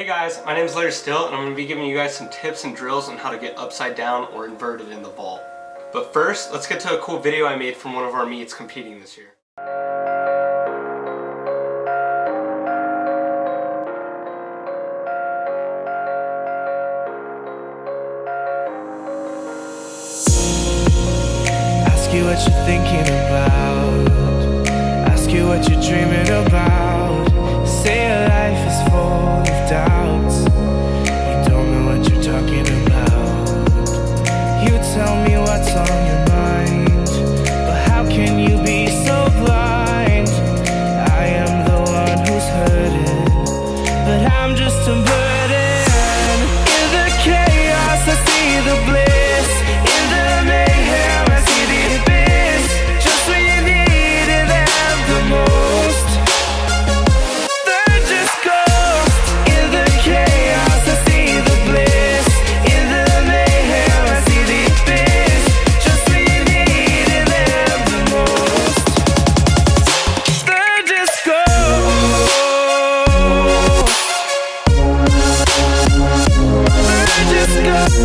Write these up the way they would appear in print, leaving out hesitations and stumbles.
Hey guys, my name is Larry Still and I'm going to be giving you guys some tips and drills on how to get upside down or inverted in the vault. But first, let's get to a cool video I made from one of our meets competing this year. Ask you what you're thinking about, ask you what you're dreaming about. Say your life is full of doubts, you don't know what you're talking about. You tell me what's on your mind, but how can you be so blind? I am the one who's hurting, but I'm just a burden. In the chaos I see the bliss, in the mayhem I see the abyss. Just when you needed them the most, they're just ghosts. In the chaos I see the bliss, in the mayhem I see the abyss. Just when you needed them the most, they're just ghosts. They're just ghosts.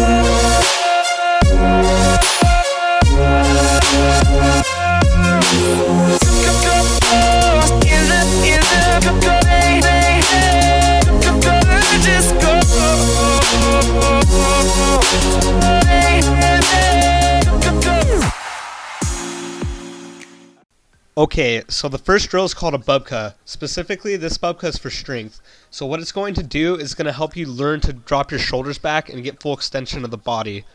Okay, so the first drill is called a bubka. Specifically, this bubka is for strength. So what it's going to do is going to help you learn to drop your shoulders back and get full extension of the body.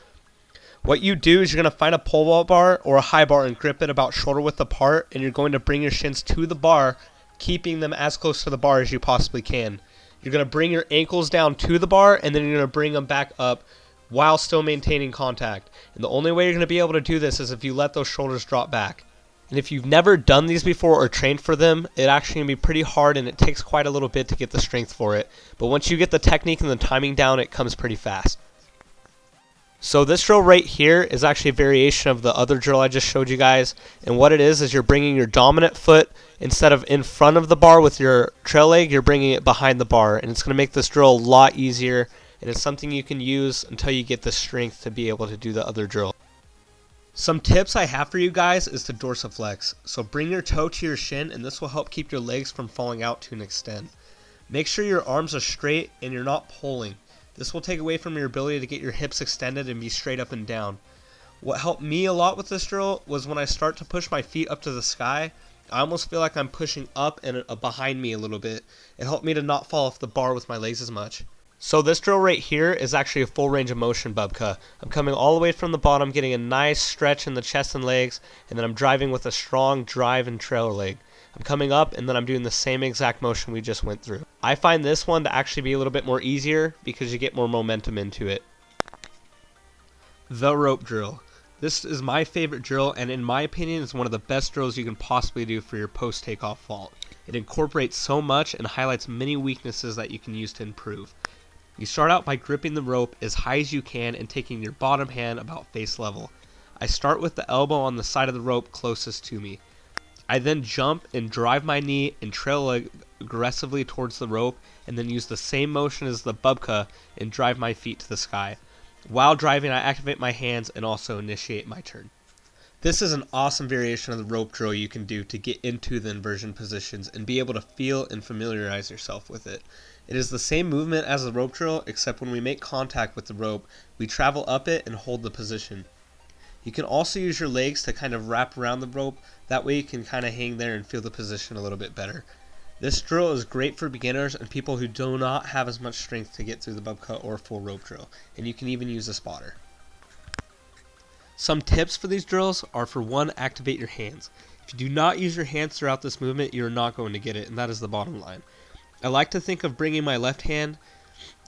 What you do is you're going to find a pole bar or a high bar and grip it about shoulder width apart, and you're going to bring your shins to the bar, keeping them as close to the bar as you possibly can. You're going to bring your ankles down to the bar, and then you're going to bring them back up while still maintaining contact. And the only way you're going to be able to do this is if you let those shoulders drop back. And if you've never done these before or trained for them, it actually can be pretty hard and it takes quite a little bit to get the strength for it. But once you get the technique and the timing down, it comes pretty fast. So this drill right here is actually a variation of the other drill I just showed you guys. And what it is you're bringing your dominant foot, instead of in front of the bar with your trail leg, you're bringing it behind the bar. And it's going to make this drill a lot easier. And it's something you can use until you get the strength to be able to do the other drill. Some tips I have for you guys is to dorsiflex. So bring your toe to your shin and this will help keep your legs from falling out to an extent. Make sure your arms are straight and you're not pulling. This will take away from your ability to get your hips extended and be straight up and down. What helped me a lot with this drill was when I start to push my feet up to the sky, I almost feel like I'm pushing up and behind me a little bit. It helped me to not fall off the bar with my legs as much. So this drill right here is actually a full range of motion bubka. I'm coming all the way from the bottom, getting a nice stretch in the chest and legs, and then I'm driving with a strong drive and trailer leg. I'm coming up and then I'm doing the same exact motion we just went through. I find this one to actually be a little bit more easier because you get more momentum into it. The rope drill. This is my favorite drill and in my opinion is one of the best drills you can possibly do for your post takeoff vault. It incorporates so much and highlights many weaknesses that you can use to improve. You start out by gripping the rope as high as you can and taking your bottom hand about face level. I start with the elbow on the side of the rope closest to me. I then jump and drive my knee and trail leg aggressively towards the rope and then use the same motion as the bubka and drive my feet to the sky. While driving, I activate my hands and also initiate my turn. This is an awesome variation of the rope drill you can do to get into the inversion positions and be able to feel and familiarize yourself with it. It is the same movement as the rope drill, except when we make contact with the rope, we travel up it and hold the position. You can also use your legs to kind of wrap around the rope, that way you can kind of hang there and feel the position a little bit better. This drill is great for beginners and people who do not have as much strength to get through the bubka or full rope drill, and you can even use a spotter. Some tips for these drills are: for one, activate your hands. If you do not use your hands throughout this movement, you're not going to get it, and that is the bottom line. I like to think of bringing my left hand,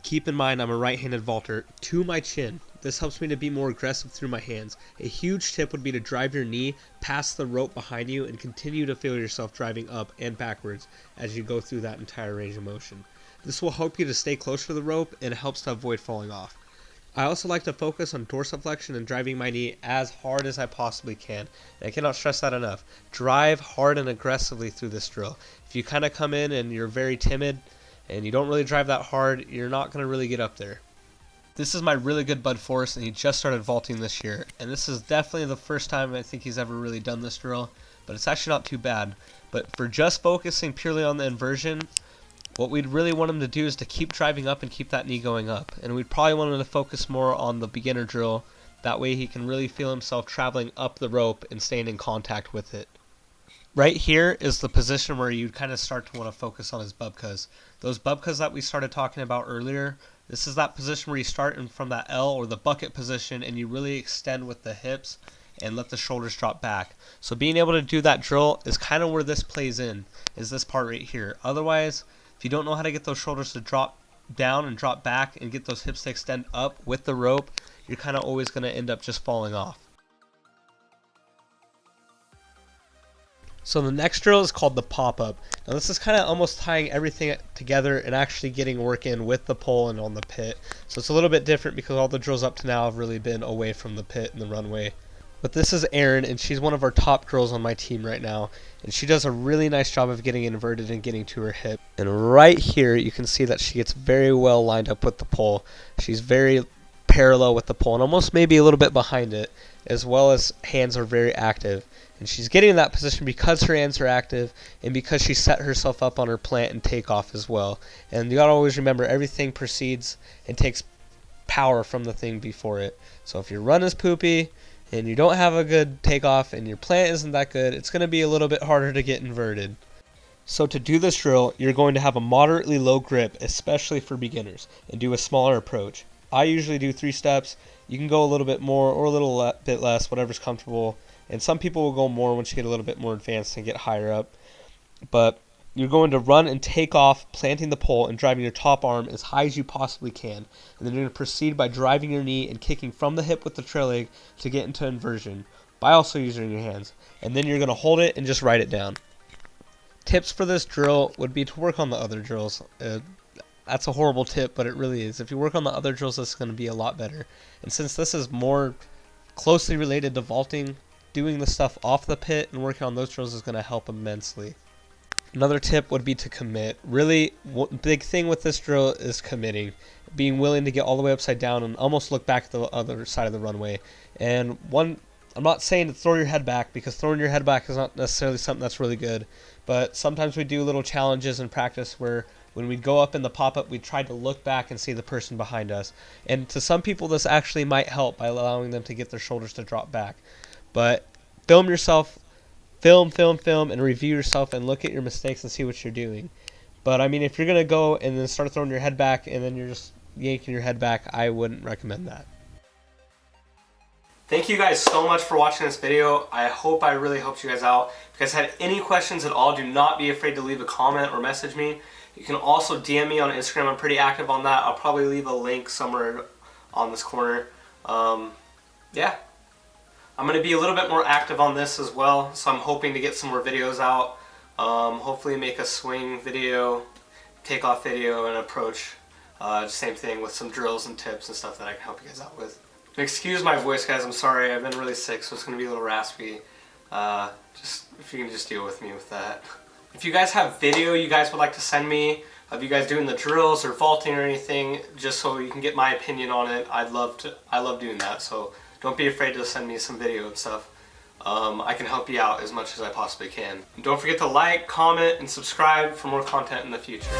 keep in mind I'm a right-handed vaulter, to my chin. This helps me to be more aggressive through my hands. A huge tip would be to drive your knee past the rope behind you and continue to feel yourself driving up and backwards as you go through that entire range of motion. This will help you to stay close to the rope and it helps to avoid falling off. I also like to focus on dorsiflexion and driving my knee as hard as I possibly can. And I cannot stress that enough. Drive hard and aggressively through this drill. If you kind of come in and you're very timid and you don't really drive that hard, you're not going to really get up there. This is my really good bud Forrest, and he just started vaulting this year, and this is definitely the first time I think he's ever really done this drill, but it's actually not too bad. But for just focusing purely on the inversion, what we'd really want him to do is to keep driving up and keep that knee going up, and we'd probably want him to focus more on the beginner drill. That way he can really feel himself traveling up the rope and staying in contact with it. Right here is the position where you kind of start to want to focus on his bubkas. Those bubkas that we started talking about earlier, this is that position where you start in from that L or the bucket position and you really extend with the hips and let the shoulders drop back. So being able to do that drill is kind of where this plays in, is this part right here. Otherwise, if you don't know how to get those shoulders to drop down and drop back and get those hips to extend up with the rope, you're kind of always going to end up just falling off. So the next drill is called the pop-up. Now this is kind of almost tying everything together and actually getting work in with the pole and on the pit. So it's a little bit different because all the drills up to now have really been away from the pit and the runway. But this is Erin, and she's one of our top girls on my team right now. And she does a really nice job of getting inverted and getting to her hip. And right here you can see that she gets very well lined up with the pole. She's very parallel with the pole and almost maybe a little bit behind it, as well as hands are very active. And she's getting in that position because her hands are active and because she set herself up on her plant and takeoff as well. And you gotta always remember, everything precedes and takes power from the thing before it. So if your run is poopy and you don't have a good takeoff and your plant isn't that good, it's gonna be a little bit harder to get inverted. So to do this drill, you're going to have a moderately low grip, especially for beginners, and do a smaller approach. I usually do 3 steps. You can go a little bit more or a little bit less, whatever's comfortable. And some people will go more once you get a little bit more advanced and get higher up. But you're going to run and take off, planting the pole and driving your top arm as high as you possibly can. And then you're going to proceed by driving your knee and kicking from the hip with the trail leg to get into inversion by also using your hands. And then you're going to hold it and just write it down. Tips for this drill would be to work on the other drills. That's a horrible tip, but it really is. If you work on the other drills, this is going to be a lot better. And since this is more closely related to vaulting, doing the stuff off the pit and working on those drills is going to help immensely. Another tip would be to commit. Really, big thing with this drill is committing. Being willing to get all the way upside down and almost look back at the other side of the runway. And I'm not saying to throw your head back, because throwing your head back is not necessarily something that's really good. But sometimes we do little challenges in practice where when we'd go up in the pop-up, we'd try to look back and see the person behind us. And to some people, this actually might help by allowing them to get their shoulders to drop back. But film yourself, film, and review yourself and look at your mistakes and see what you're doing. But I mean, if you're going to go and then start throwing your head back and then you're just yanking your head back, I wouldn't recommend that. Thank you guys so much for watching this video. I hope I really helped you guys out. If you guys had any questions at all, do not be afraid to leave a comment or message me. You can also DM me on Instagram. I'm pretty active on that. I'll probably leave a link somewhere on this corner. Yeah. I'm going to be a little bit more active on this as well, so I'm hoping to get some more videos out. Hopefully make a swing video, takeoff video, and approach. Same thing with some drills and tips and stuff that I can help you guys out with. Excuse my voice, guys. I'm sorry. I've been really sick, so it's going to be a little raspy. If you can just deal with me with that. If you guys have video you guys would like to send me of you guys doing the drills or vaulting or anything, just so you can get my opinion on it, I love doing that. So don't be afraid to send me some video and stuff. I can help you out as much as I possibly can. And don't forget to like, comment, and subscribe for more content in the future.